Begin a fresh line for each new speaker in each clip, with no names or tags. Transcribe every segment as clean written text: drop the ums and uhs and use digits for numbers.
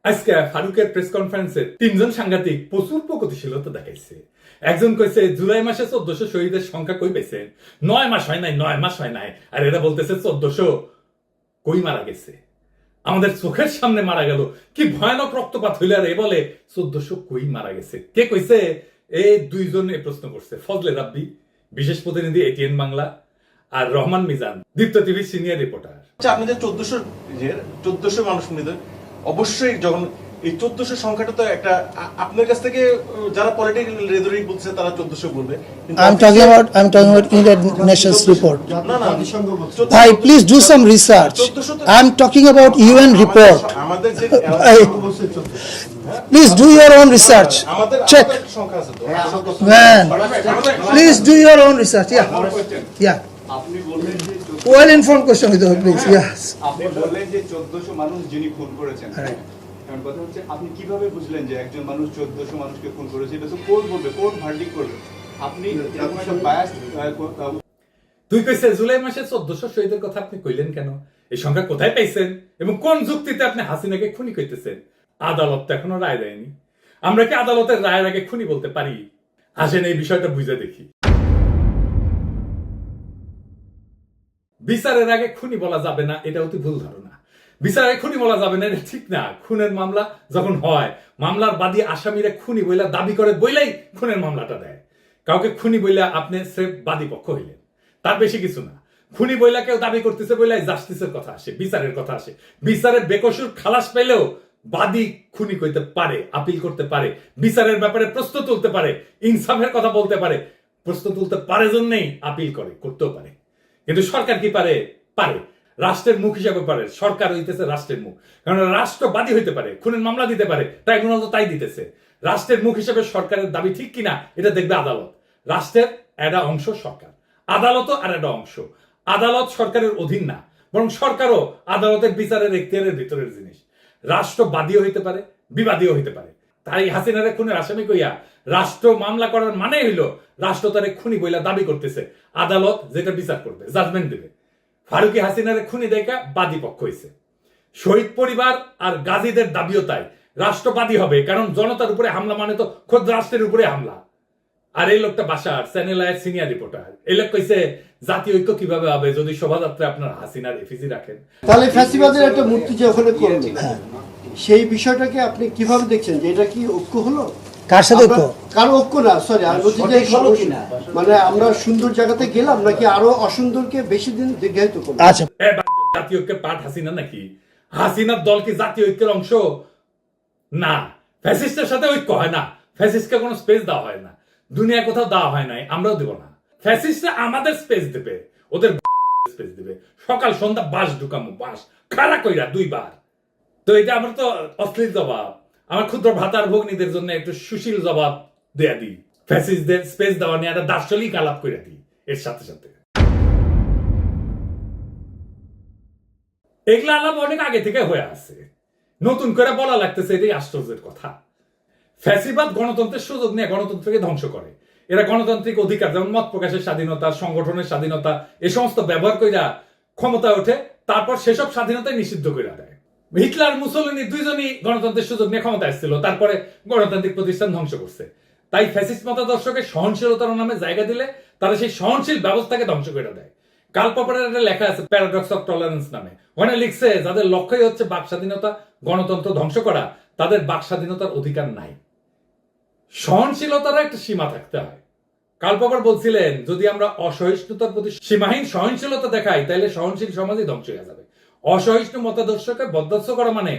আজকে ফারুকের প্রেস কনফারেন্সে তিনজন সাংঘাতিক প্রচুর প্রগতিশীলতা দেখাইছে। একজন কইছে জুলাই মাসে 1400 শহীদের সংখ্যা কই পেয়েছেন, 9 মাস হয় নাই, 9 মাস হয় নাই। আর এরা বলতেছে 1400 কই মারা গেছে, আমাদের চোখের সামনে মারা গেল, কি ভয়ানক রক্তপাত হইলে আর এ বলে 1400 কই মারা গেছে। কে কইছে? এই দুইজন এই প্রশ্ন করছে, ফজলে রাব্বি বিশেষ প্রতিনিধি এটিএন বাংলা আর রহমান মিজান দীপ্ত টিভি সিনিয়র রিপোর্টার।
আপনি যে 1400 মানুষ মৃত, অবশ্যই যখন এই 1400 সংখ্যাটা তো একটা আপনার কাছ থেকে যারা পলিটিক্যাল রেজরিক বলছে তারা 1400 বলবে।
I'm talking about United Nations report.
না না,
Bhai, please do some research. I'm talking about UN report.
আমাদের যে
Please do your own research. Check.
সংখ্যা আছে তো।
Man, please do your own research. Yeah. Yeah.
আপনি বললেন যে
Well informed question with you, please. Yes.
আপনি বললেন যে 1400 মানুষ যিনি খুন করেছেন।
Right.
কারণ কথা হচ্ছে আপনি কিভাবে বুঝলেন যে একজন মানুষ 1400 মানুষকে খুন করেছে? এটা তো কোর্ট বলবে, কোর্ট ভার্ডিক্ট করবে। আপনি এরকম একটা বায়াস
তুই কইছে জুলাই মাসে 1400 শহীদের কথা আপনি কইলেন কেন? এই সংখ্যা কোথায় পাইছেন এবং কোন যুক্তিতে আপনি হাসিনাকে খুনি কইতেছেন? আদালত তো এখনো রায় দেয়নি। আমরা কি আদালতের রায়ের আগে খুনি বলতে পারি? আসেন এই বিষয়টা বুঝে দেখি। বিচারের আগে খুনি বলা যাবে না, এটা অতি ভুল ধারণা। বিচারে খুনি বলা যাবে না, এটা ঠিক না। খুনের মামলা যখন হয়, মামলার বাদী আসামিরা খুনি বইলা দাবি করে বইলাই খুনের মামলাটা দেয়। কাউকে খুনি বইলা আপনি স্রেফ বাদী পক্ষ হইলেন, তার বেশি কিছু না। খুনি বইলা কেউ দাবি করতেছে বইলাই জাস্টিসের কথা আসে, বিচারের কথা আসে। বিচারের বেকসুর খালাস পেলেও বাদী খুনি কইতে পারে, আপিল করতে পারে, বিচারের ব্যাপারে প্রশ্ন তুলতে পারে, ইনসাফের কথা বলতে পারে। প্রশ্ন তুলতে পারে জন্যই আপিল করে, করতেও পারে। কিন্তু সরকার কি পারে? পারে। রাষ্ট্রের মুখ হিসাবে পারে। সরকার হইতেছে রাষ্ট্রের মুখ, কারণ রাষ্ট্রবাদী হইতে পারে, খুনের মামলা দিতে পারে, ট্রাইব্যুনাল তো তাই দিতেছে। রাষ্ট্রের মুখ হিসাবে সরকারের দাবি ঠিক কিনা এটা দেখবে আদালত। রাষ্ট্রের একটা অংশ সরকার, আদালতও আর একটা অংশ। আদালত সরকারের অধীন না, বরং সরকারও আদালতের বিচারের এখতিয়ারের ভিতরের জিনিস। রাষ্ট্রবাদীও হইতে পারে, বিবাদীও হইতে পারে। তাই হাসিনারে খুনের আসামি কইয়া রাষ্ট্র মামলা করার মানে হইল রাষ্ট্র তারে খুনি বইলা দাবি করতেছে, আদালত যেটা বিচার করবে, জাজমেন্ট দেবে। ফারুকি হাসিনারে খুনি দেখা বাদী পক্ষ হইছে। শহীদ পরিবার আর গাজীদের দাবিও তাই, রাষ্ট্রবাদী হবে, কারণ জনতার উপরে হামলা মানে তো খোদ রাষ্ট্রের উপরে হামলা। আর এই লোকটা বাসার চ্যানেল আয়ের সিনিয়র রিপোর্টার, এই লোক কইছে জাতীয় ঐক্য কিভাবে হবে যদি শোভাযাত্রায় আপনার হাসিনার এফিসি রাখেন।
তাহলে ফ্যাসিবাদের একটা মূর্তি যে ওখানে করলো, সেই বিষয়টাকে আপনি কিভাবে দেখছেন, যে এটা কি ঐক্য হলো?
কার সাথে ঐক্য?
কারো ঐক্য না, সরি, আর বলছি যে মানে আমরা সুন্দর জায়গাতে গেলাম নাকি আরো অসুন্দরকে বেশি দিন দীর্ঘায়িত করবো?
আচ্ছা,
জাতীয় ঐক্যের পাঠ হাসিনা নাকি? হাসিনার দল কি জাতীয় ঐক্যের অংশ? না। ফ্যাসিস্টের সাথে ঐক্য হয় না, ফ্যাসিস্টকে কোনো স্পেস দেওয়া হয় না, দুনিয়া কোথাও দেওয়া হয় নাই, আমরাও দেব না। ফ্যাসিস্টরা আমাদের স্পেস দেবে, ওদের স্পেস দেবে। সকাল সন্ধ্যা বাস ঢুকামো, বাস খাড়া কইরা 2 বার। তো এটা আমার তো অশ্লীল জবাব। আমার ক্ষুদ্র ভাতার ভগ্নীদের জন্য একটু সুশীল জবাব দেয়া দিই। ফ্যাসিস্টদের স্পেস দেওয়া নিয়ে একটা দার্শনিক আলাপ করে দিই এর সাথে সাথে। এগুলা আলাপ অনেক আগে থেকে হয়ে আছে, নতুন করে বলা লাগতেছে, এটাই আশ্চর্যের কথা। ফ্যাসিবাদ গণতন্ত্রের সুযোগ নিয়ে গণতন্ত্রকে ধ্বংস করে। এরা গণতান্ত্রিক অধিকার যেমন মত প্রকাশের স্বাধীনতা, সংগঠনের স্বাধীনতা, এই সমস্ত ব্যবহার কইরা ক্ষমতায় ওঠে, তারপর সেসব স্বাধীনতাই নিষিদ্ধ করে দেয়। হিটলার মুসলিনী দুইজনই গণতন্ত্রের সুযোগ নিয়ে ক্ষমতা আসছিল, তারপরে গণতান্ত্রিক প্রতিষ্ঠান ধ্বংস করছে। তাই ফ্যাসিস্ট মতাদর্শকে সহনশীলতার নামে জায়গা দিলে তারা সেই সহনশীল ব্যবস্থাকে ধ্বংস করে দেয়। কার্ল পপারের একটা লেখা আছে প্যারাডক্স অফ টলারেন্স নামে, ওখানে লিখছে যাদের লক্ষ্যই হচ্ছে বাক স্বাধীনতা, গণতন্ত্র ধ্বংস করা, তাদের বাক স্বাধীনতার অধিকার নাই। সহনশীলতার একটা সীমা থাকতে হয়। কার্ল পপার বলছিলেন যদি আমরা অসহিষ্ণুতার প্রতি সীমাহীন সহনশীলতা দেখাই তাহলে সহনশীল সমাজই ধ্বংস হয়ে যাবে। অসহিষ্ণু মতাদর্শকে বরদাস্ত করা মানে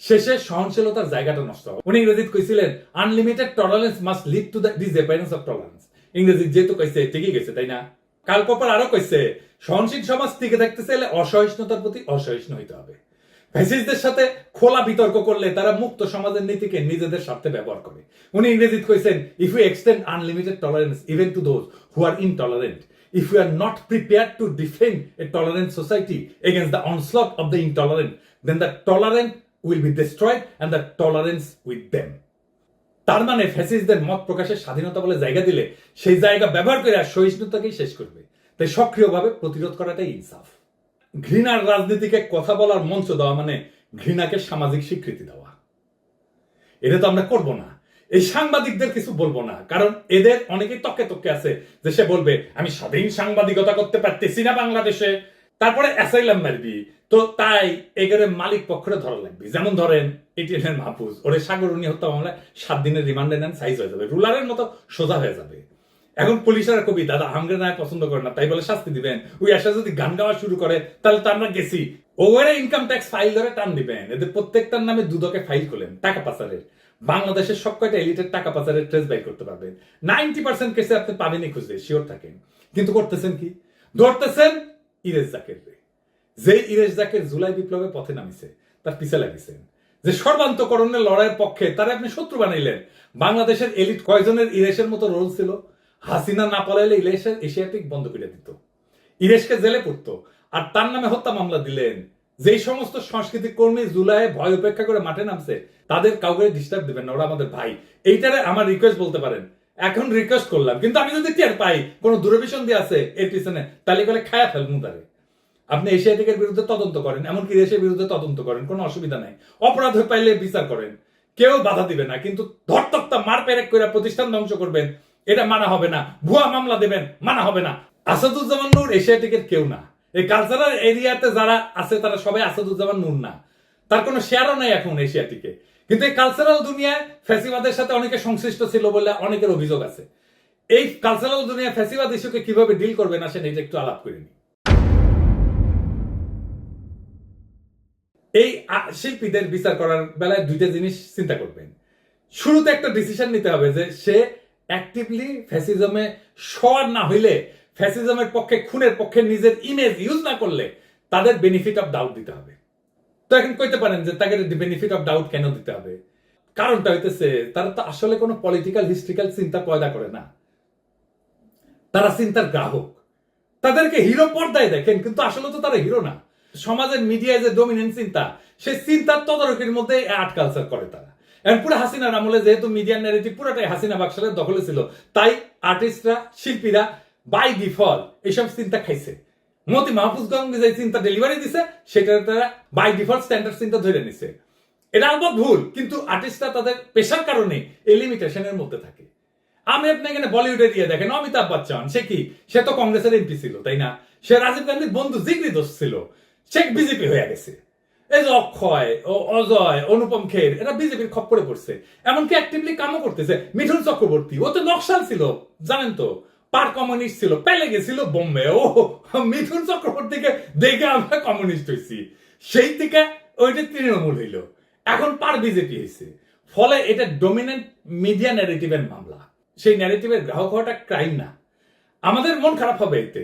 শেষে সহনশীলতার জায়গাটা নষ্ট হবে। উনি ইংরেজিতে কইছিলেন unlimited tolerance must lead to the disappearance of tolerance. ইংরেজি যেহেতু কইছে ঠিকই গেছে, তাই না? কার্ল পপার আরো কইছে সহনশীল সমাজ টিকে থাকতে চাইলে অসহিষ্ণুতার প্রতি অসহিষ্ণু হইতে হবে। ফ্যাসিস্টদের সাথে খোলা বিতর্ক করলে তারা মুক্ত সমাজের নীতিকে নিজেদের স্বার্থে ব্যবহার করে। উনি ইংরেজিতে কইছেন if you extend unlimited tolerance even to those who are intolerant, if we are not prepared to defend a tolerant society against the onslaught of the intolerant, then the tolerant will be destroyed and the tolerance with them. তার মানে ফ্যাসিস্টদের মত প্রকাশের স্বাধীনতা বলে জায়গা দিলে সেই জায়গা ব্যবহার করে সহিষ্ণুতাকেই শেষ করবে। তাই সক্রিয়ভাবে প্রতিরোধ করাটাই ইনসাফ। ঘৃণার রাজনীতিকে কথা বলার মঞ্চ দেওয়া মানে ঘৃণাকে সামাজিক স্বীকৃতি দেওয়া। এটা তো আমরা করব না। এই সাংবাদিকদের কিছু বলবো না, কারণ এদের অনেকেই তককে তককে আছে যে সে বলবে আমি স্বাধীন সাংবাদিকতা করতে পারতেছি না বাংলাদেশে, তারপরে অ্যাসাইলাম মারবি। তো তাই এগারে মালিক পক্ষরে ধরা লাগবে। যেমন ধরেন এটিএন মাহফুজ, ওরে সাগরণী হত্যা মামলায় 7 দিনের রিমান্ডে নেন, সাইজ হয়ে যাবে, রুলারের মতো সোজা হয়ে যাবে। এখন পুলিশের কবি দাদা হামরে না পছন্দ করে না, তাই বলে শাস্তি দিবেন। ওই আশা যদি গান গাওয়া শুরু করে তাহলে তো আমরা গেছি। ওরে ইনকাম ট্যাক্স ফাইল ধরে টান দিবেন, এদের প্রত্যেকটার নামে দুদকে ফাইল করলেন টাকা পাচারের। বাংলাদেশের সব কয়টা এলিটের টাকা পাচারের ট্রেস বাই করতে পারবেন। 90% কেসে আপনি পাবেনই খুঁজে, শিওর থাকেন। কিন্তু করতেছেন কি? ধরতেছেন ইরেজ জাকের, যে ইরেজ জাকের জুলাই বিপ্লবে পথে নামিছে, তার পিছে লাগিয়েছেন। যে সর্বান্তকরণের লড়াইয়ের পক্ষে তারা আপনি শত্রু বানাইলেন। বাংলাদেশের এলিট কয়জনের ইরেশের মতো রোল ছিল? হাসিনা না পলাইলে ইরেশের এশিয়াটিক বন্ধ করে দিত, ইরেশকে জেলে পড়তো, আর তার নামে হত্যা মামলা দিলেন। যেই সমস্ত সাংস্কৃতিক কর্মী জুলাই ভয় উপেক্ষা করে মাঠে নামছে, তাদের কাউকে ডিস্টার্ব দিবেন না, ওরা আমাদের ভাই। এইটারে আমার রিকোয়েস্ট বলতে পারেন, এখন রিকোয়েস্ট করলাম। কিন্তু আমি যদি টের পাই কোন দূরভিসন্ধি দিয়ে আছে এর পিছনে, তাহলে করে খায়া ফেলবো তারে। আপনি এশিয়াটিকের বিরুদ্ধে তদন্ত করেন, এমনকি দেশের বিরুদ্ধে তদন্ত করেন, কোনো অসুবিধা নাই। অপরাধ হয়ে পাইলে বিচার করেন, কেউ বাধা দিবে না। কিন্তু ধরতক্তা মার পেরেক করে প্রতিষ্ঠান ধ্বংস করবেন, এটা মানা হবে না। ভুয়া মামলা দেবেন, মানা হবে না। আসাদুজ্জামান নূর এশিয়াটিকের কেউ না। এই কালচারাল এরিয়াতে যারা আছে তারা সবাই আসাদুজ্জামান নূর না, তার কোনো শেয়ারও নেই এখন এশিয়াটিকে। কিন্তু এই কালচারাল দুনিয়ায় ফ্যাসিবাদের সাথে অনেকে সংশ্লিষ্ট ছিল বলে অনেকের অভিযোগ আছে। এই কালচারাল দুনিয়া ফ্যাসিবাদ ইস্যুকে কিভাবে ডিল করবেন আসেন এটা একটু আলাপ করে নিই। এই শিল্পীদের বিচার করার বেলায় দুইটা জিনিস চিন্তা করবেন। শুরুতে একটা ডিসিশন নিতে হবে যে সে অ্যাক্টিভলি ফ্যাসিজমে সর না হইলে, ফ্যাসিজমের পক্ষে, খুনের পক্ষে নিজের ইমেজ ইউজ না করলে তাদের বেনিফিট অফ ডাউট দিতে হবে। তো এখন কইতে পারেন যে তাকে বেনিফিট অফ ডাউট কেন দিতে হবে? কারণটা হইতেছে তারা তো আসলে কোনো পলিটিক্যাল হিস্ট্রিক্যাল চিন্তা পয়দা করে না, তারা চিন্তার গ্রাহক। তাদেরকে হিরো পর্দায় দেখেন, কিন্তু আসলে তো তারা হিরো না। সমাজের মিডিয়ায় যে ডমিনেন্ট চিন্তা, সেই চিন্তার তদারকির মধ্যে আর্ট কালচার করে তারা। এখন পুরো হাসিনার আমলে যেহেতু মিডিয়ার ন্যারেটিভ পুরোটাই হাসিনা বাকশালের দখলে ছিল, তাই আর্টিস্টরা, শিল্পীরা বাই ডিফল্ট এইসব চিন্তা খাইছে। মতি মাহফুজগঞ্জ যে চিন্তা ডেলিভারি দিছে, সেটা তারা বাই ডিফল্ট স্ট্যান্ডার্ড চিন্তা ধরে নিছে। এটা আলবাত ভুল, কিন্তু আর্টিস্টরা তাদের পেশার কারণে এই লিমিটেশনের মধ্যে থাকে। আমি আপনি এখানে বলিউডের দিয়ে দেখেন, অমিতাভ বচ্চন, সে কি? সে তো কংগ্রেসের এমপি ছিল, তাই না? সে রাজীব গান্ধীর বন্ধু, জিগরি দোস্ত ছিল, সে বিজেপি হয়ে গেছে। এই যে অক্ষয়, অজয়, অনুপম খের, এরা বিজেপির খপ্পরে পড়ছে, এমনকি অ্যাক্টিভলি কামও করতেছে। মিঠুন চক্রবর্তী, ও তো নকশাল ছিল, জানেন তো, পার কমিউনিস্ট ছিল, পেলে গেছিল বোম্বে। ও মিঠুন চক্রবর্তীকে দেখে আমরা কমিউনিস্ট হয়েছি, সেই থেকে ওইটা তৃণমূল হইল, এখন পার বিজেপি হয়েছে। ফলে এটা ডমিনেন্ট মিডিয়া ন্যারেটিভের মামলা। সেই ন্যারেটিভের গ্রাহক হওয়াটা ক্রাইম না। আমাদের মন খারাপ হবে এতে,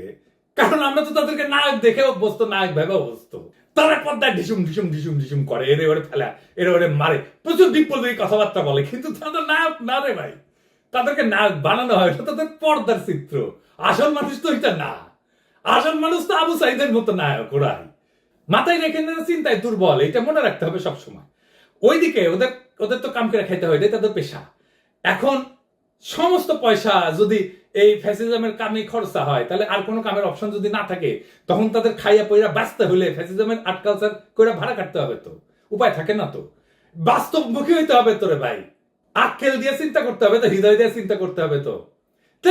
কারণ আমরা তো তাদেরকে নায়ক দেখে অভ্যস্ত, নায়ক ভেবে অভ্যস্ত। তারা পর্দায় ঢিসুম ঢিসুম ঢিসুম ঢিসুম করে, এরে ওরে ফেলা, এরে ওরে মারে, প্রচুর বিপ্লবী কথাবার্তা বলে, কিন্তু তাদের নায়ক না রে ভাই। তাদেরকে নায়ক বানানো হয়, এটা তাদের পর্দার চিত্র। আসল মানুষ তো এটা না। আসল মানুষ তো আবু সাইদের মতো নায়ক। ওরাই মাথায় রেখে চিন্তায় দুর্বল, এটা মনে রাখতে হবে সবসময়। ওইদিকে ওদের তো কাম করে খাইতে হয়, এটাই তাদের পেশা। এখন সমস্ত পয়সা যদি এই ফ্যাসিজমের কামে খরচা হয়, তাহলে আর কোনো কামের অপশন যদি না থাকে, তখন তাদের খাইয়া পয়রা বাঁচতে হলে ফ্যাসিজমের আর্ট কালচার করে ভাড়া কাটতে হবে। তো উপায় থাকে না, তো বাস্তবমুখী হইতে হবে। তোরে ভাই, আক্কেল দিয়ে চিন্তা করতে হবে, তো হৃদয় দিয়ে চিন্তা করতে হবে। তো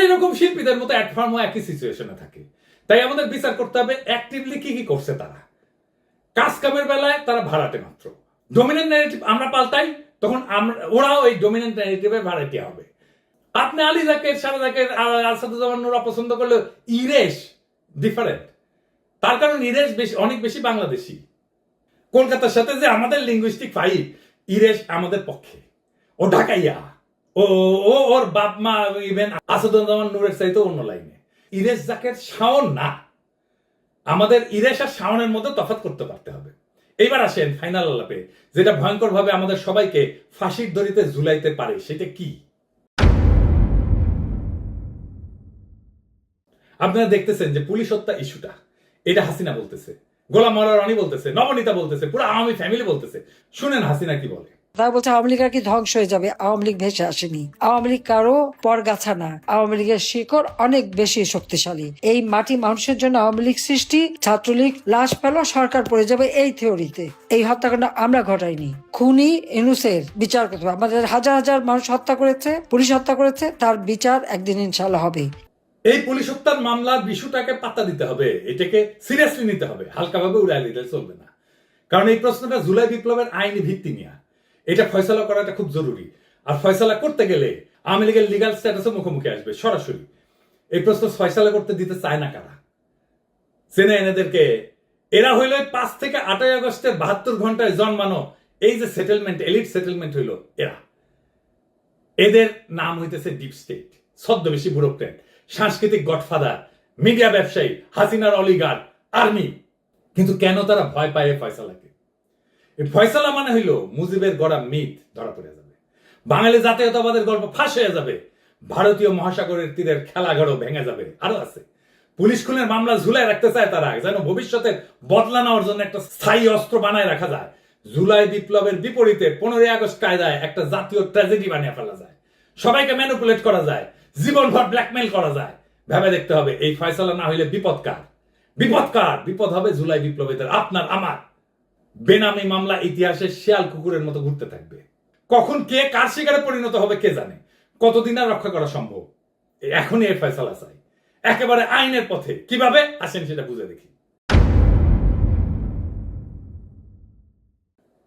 এরকম শিল্পীদের মতো অ্যাটফার্মও একই সিচুয়েশনে থাকে। তাই আমাদের বিচার করতে হবে অ্যাক্টিভলি কি কি করছে তারা। কাজ কামের বেলায় তারা ভাড়াটে মাত্র। ডমিনেন্ট ন্যারেটিভ আমরা পাল্টাই, তখন ওরাও এই ডমিনেন্ট ন্যারেটিভে ভাড়াটে হবে। আপনি আলী জাকের, সারা জাকের, আসাদুজ্জামান নূর অপছন্দ করলে ইরেশ ডিফারেন্ট। তার কারণ ইরেশ অনেক বেশি বাংলাদেশি। কলকাতার সাথে যে আমাদের লিঙ্গুইস্টিক ফাইট, ইরেশ আমাদের পক্ষে। ও ঢাকাইয়া, ওর বাপ মা ইভেন আসাদুজ্জামান নূরের চাইতে অন্য লাইনে। ইরেশ জাকের শাওন না। আমাদের ইরেশ আর শাওনের মধ্যে তফাৎ করতে পারতে হবে। এইবার আসেন ফাইনাল আলাপে, যেটা ভয়ঙ্কর ভাবে আমাদের সবাইকে ফাঁসির দড়িতে ঝুলাইতে পারে, সেটা কি? আপনারা দেখতেছেন যে পুলিশ হত্যা ইস্যুটা, এটা হাসিনা বলতেছে, গোলাম মাওলা রনি বলতেছে, নবনীতা বলতেছে, পুরো আওয়ামী ফ্যামিলি বলতেছে। শুনেন হাসিনা কি বলে।
তারা বলছে আওয়ামী লীগ আর কি ধ্বংস হয়ে যাবে। আওয়ামী লীগ ভেসে আসেনি। আওয়ামী লীগ কারো পরগাছা না। আওয়ামী লীগের শিকড় অনেক বেশি শক্তিশালী। এই মাটি মানুষের জন্য আওয়ামী লীগ সৃষ্টি। ছাত্রলীগ লাশ পেল, সরকার পড়ে যাবে এই থিওরিতে। এই হত্যাকাণ্ড আমরা ঘটাইনি। খুনি ইনুসের বিচার করতে হবে। আমাদের হাজার হাজার মানুষ হত্যা করেছে, পুলিশ হত্যা করেছে, তার বিচার একদিন ইনশাল্লাহ হবে।
এই পুলিশ হত্যার মামলার বিষয়টাকে পাত্তা দিতে হবে, এটাকে সিরিয়াসলি নিতে হবে, হালকাভাবে উড়াই দিতে চলবে না। কারণ এই প্রশ্নটা জুলাই বিপ্লবের আইনি ভিত্তি নিয়ে, এটা ফয়সালা করাটা খুব জরুরি। আর ফয়সালা করতে গেলে আওয়ামী লীগের লিগাল স্ট্যাটাসও মুখোমুখি আসবে সরাসরি। এই প্রশ্ন ফয়সালা করতে দিতে চায় না কারা? চেনে এনাদেরকে। এরা হইল 5 থেকে 8 আগস্টের 72 ঘন্টায় জন্মানো এই যে সেটেলমেন্ট, এলিট সেটেলমেন্ট হইল এরা। এদের নাম হইতেছে ডিপ স্টেট, ছদ্মবেশী ব্যুরোক্রেট, সাংস্কৃতিক গডফাদার, মিডিয়া ব্যবসায়ী, হাসিনার অলিগার, আর্মি। কিন্তু কেন তারা ভয় পায় এই ফয়সালাকে? এই ফয়সালা মানে হইল মুজিবের গড়া মিথ ধরা পড়ে যাবে, বাঙালি জাতীয়তাবাদের গল্প ফাঁস হয়ে যাবে, ভারতীয় মহাসাগরের তীরের খেলাঘরও ভেঙে যাবে। আরো আছে, পুলিশ খুনের মামলা ঝুলাই রাখতে চায় তারা, যেন ভবিষ্যতের বদলা নেওয়ার জন্য একটা স্থায়ী অস্ত্র বানায় রাখা যায়। জুলাই বিপ্লবের বিপরীতে 15 আগস্ট কায়দায় একটা জাতীয় ট্র্যাজেডি বানিয়ে ফেলা যায়, সবাইকে ম্যানিপুলেট করা যায়, জীবনভর ব্ল্যাকমেইল করা যায়। ভেবে দেখতে হবে এই ফয়সালা না হইলে বিপদ কার? বিপদ হবে জুলাই বিপ্লবীদের, আপনার আমার। বেনামি মামলা ইতিহাসে শিয়াল কুকুরের মতো ঘুরতে থাকবে। কখন কে কার শিকারে পরিণত হবে কে জানে? কতদিন আর রক্ষা করা সম্ভব? এখনই এই ফয়সালা চাই, একেবারে আইনের পথে। কিভাবে আসেন সেটা বুঝে দেখি।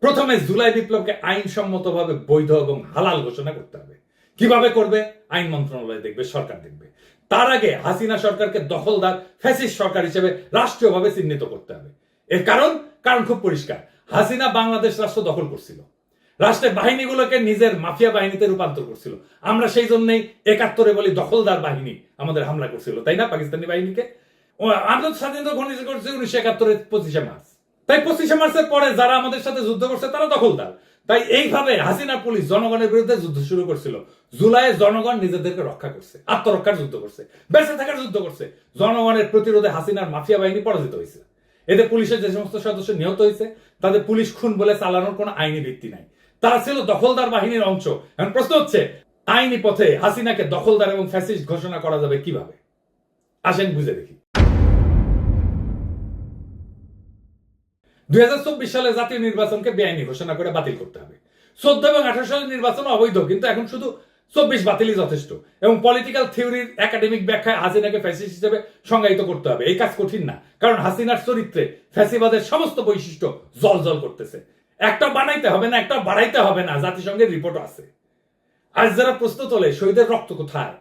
প্রথমে জুলাই বিপ্লবকে আইনসম্মতভাবে বৈধ এবং হালাল ঘোষণা করতে হবে। কিভাবে করবে? আইন মন্ত্রণালয় দেখবে, সরকার দেখবে। তার আগে হাসিনা সরকারকে দখলদার ফ্যাসিস্ট সরকার হিসেবে রাষ্ট্রীয়ভাবে চিহ্নিত করতে হবে। এর কারণ খুব পরিষ্কার। হাসিনা বাংলাদেশ রাষ্ট্র দখল করছিল, রাষ্ট্রের বাহিনীগুলোকে নিজের মাফিয়া বাহিনীতে রূপান্তর করছিল। আমরা সেই জন্যই 71-এ বলি দখলদার বাহিনী আমাদের হামলা করছিল, তাই না? পাকিস্তানি বাহিনীকে আন্তর্জাতিক স্বাধীনতা ঘোষণা করছে 1971-এর 25শে মার্চ। তাই 25শে মার্চের পরে যারা আমাদের সাথে যুদ্ধ করছে তারা দখলদার। তাই এইভাবে হাসিনা পুলিশ জনগণের বিরুদ্ধে যুদ্ধ শুরু করছিল। জুলাইয়ে জনগণ নিজেদেরকে রক্ষা করছে, আত্মরক্ষার যুদ্ধ করছে, বেঁচে থাকার যুদ্ধ করছে। জনগণের প্রতিরোধে হাসিনার মাফিয়া বাহিনী পরাজিত হয়েছে। এতে পুলিশের যে সমস্ত সদস্য নিহত হয়েছে তাদের পুলিশ খুন বলে চালানোর কোনো আইনি ভিত্তি নাই। তারা ছিল দখলদার বাহিনীর অংশ। এখন প্রশ্ন হচ্ছে, আইনি পথে হাসিনাকে দখলদার এবং ফ্যাসিস্ট ঘোষণা করা যাবে কিভাবে? আসেন বুঝে দেখি। 2024 সালে জাতীয় নির্বাচনকে বেআইনি ঘোষণা করে বাতিল করতে হবে। 14 এবং 18 সালের নির্বাচন অবৈধ, কিন্তু এখন শুধু 24 বাতিলই যথেষ্ট। এবং পলিটিক্যাল থিওরির একাডেমিক ব্যাখ্যায় হাসিনাকে ফ্যাসিস্ট হিসেবে সংজ্ঞায়িত করতে হবে। এই কাজ কঠিন না, কারণ হাসিনার চরিত্রে ফ্যাসিবাদের সমস্ত বৈশিষ্ট্য জল করতেছে। একটা বানাইতে হবে না, একটা বাড়াইতে হবে না, জাতিসংঘের রিপোর্টও আছে। আজ যারা প্রশ্ন তোলে শহীদের রক্ত কোথায়,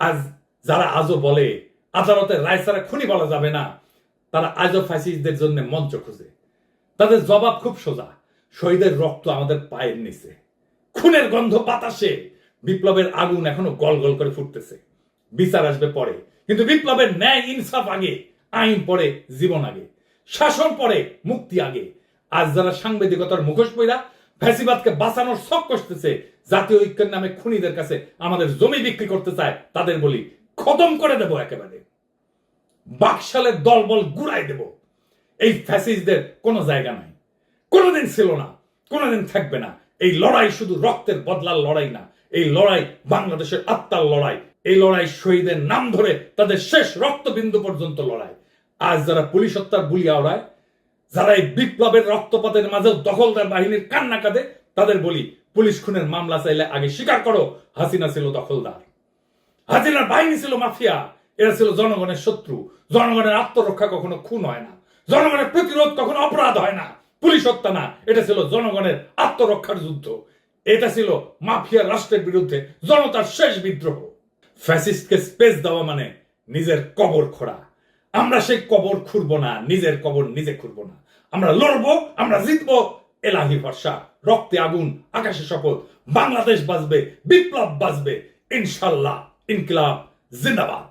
আজ যারা আজও বলে আদালতের রায় ছাড়া খুনি বলা যাবে না, তারা আজও ফ্যাসিস্টদের জন্য মঞ্চ খুঁজে। তাদের জবাব খুব সোজা, শহীদের রক্ত আমাদের পায়ের নিচে, খুনের গন্ধ বাতাসে, বিপ্লবের আগুন এখনো গল গল করে ফুটতেছে। বিচার আসবে পরে, কিন্তু বিপ্লবের ন্যায় ইনসাফ আগে, আইন পরে, জীবন আগে, শাসন পরে, মুক্তি আগে। আজ যারা সাংবাদিকতার মুখোশ পইরা ফ্যাসিবাদকে বাঁচানোর শখ করতেছে, জাতীয় ঐক্যের নামে খুনিদের কাছে আমাদের জমি বিক্রি করতে চায়, তাদের বলি খতম করে দেব একেবারে। বাকশালের দলবল গুড়াই দেব। এই ফ্যাসিস্টদের কোনো জায়গা নাই, কোনোদিন ছিল না, কোনোদিন থাকবে না। এই লড়াই শুধু রক্তের বদলার লড়াই না, এই লড়াই বাংলাদেশের আত্মার লড়াই। এই লড়াই শহীদের নাম ধরে তাদের শেষ রক্তবিন্দু পর্যন্ত লড়াই। আজ যারা পুলিশ হত্যার বুলি আওড়ায়, যারা এই বিপ্লবের রক্তপাতের মাঝেও দখলদার বাহিনীর কান্না কাঁদে, তাদের বলি পুলিশ খুনের মামলা চাইলে আগে স্বীকার করো হাসিনা ছিল দখলদার, হাসিনার বাহিনী ছিল মাফিয়া, এরা ছিল জনগণের শত্রু। জনগণের আত্মরক্ষা কখনো খুন হয় না, জনগণের প্রতিরোধ কখনো অপরাধ হয় না। পুলিশ হত্যা না, এটা ছিল জনগণের আত্মরক্ষার যুদ্ধ। এটা ছিল মাফিয়া রাষ্ট্রের বিরুদ্ধে জনতার শেষ বিদ্রোহ। ফ্যাসিস্টকে স্পেস দেওয়া মানে নিজের কবর খোঁড়া। আমরা সেই কবর খুঁড়বো না, নিজের কবর নিজে খুঁড়বো না। আমরা লড়বো, আমরা জিতবো। এলাহি ভরসা, রক্তে আগুন, আকাশে শপথ। বাংলাদেশ বাঁচবে, বিপ্লব বাঁচবে ইনশাল্লাহ। ইনকিলাব জিন্দাবাদ।